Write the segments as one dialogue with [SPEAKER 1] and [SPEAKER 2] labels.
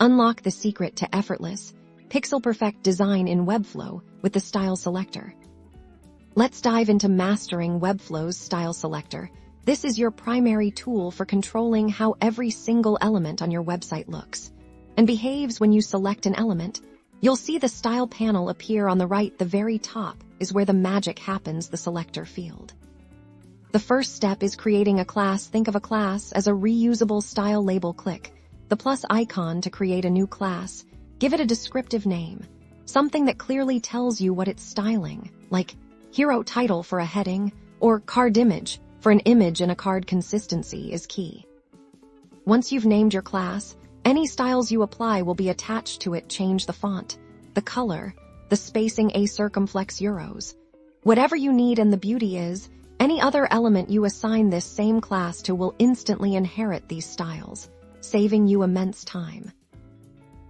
[SPEAKER 1] Unlock the secret to effortless, pixel-perfect design in Webflow with the Style Selector. Let's dive into mastering Webflow's Style Selector. This is your primary tool for controlling how every single element on your website looks and behaves when you select an element. You'll see the Style panel appear on the right. The very top is where the magic happens, the Selector field. The first step is creating a class. Think of a class as a reusable style label. Click the plus icon to create a new class. Give it a descriptive name, something that clearly tells you what it's styling, like hero title for a heading or card image for an image in a card. Consistency is key. Once you've named your class, any styles you apply will be attached to it. Change the font, the color, the spacing, a circumflex euros, whatever you need. And the beauty is, any other element you assign this same class to will instantly inherit these styles, saving you immense time.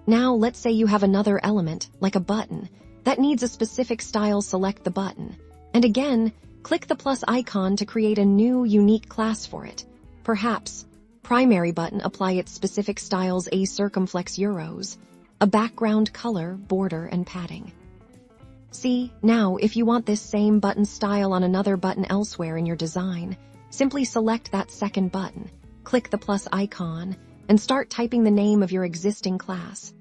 [SPEAKER 1] Now, let's say you have another element, like a button, that needs a specific style. Select the button, and again, click the plus icon to create a new, unique class for it. Perhaps primary button. Apply its specific styles, a circumflex euros, a background color, border, and padding. See, now if you want this same button style on another button elsewhere in your design, simply select that second button, click the plus icon, and start typing the name of your existing class.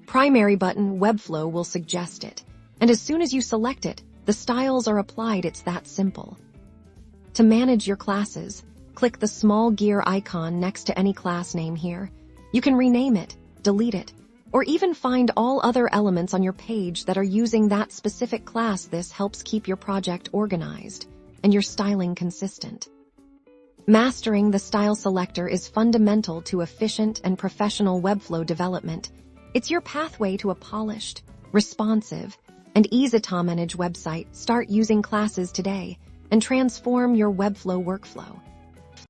[SPEAKER 1] Primary button. Webflow will suggest it, and as soon as you select it, the styles are applied. It's that simple. To manage your classes, click the small gear icon next to any class name here. You can rename it, delete it, or even find all other elements on your page that are using that specific class. This helps keep your project organized and your styling consistent. Mastering the Style Selector is fundamental to efficient and professional Webflow development. It's your pathway to a polished, responsive, and easy-to-manage website. Start using classes today and transform your Webflow workflow.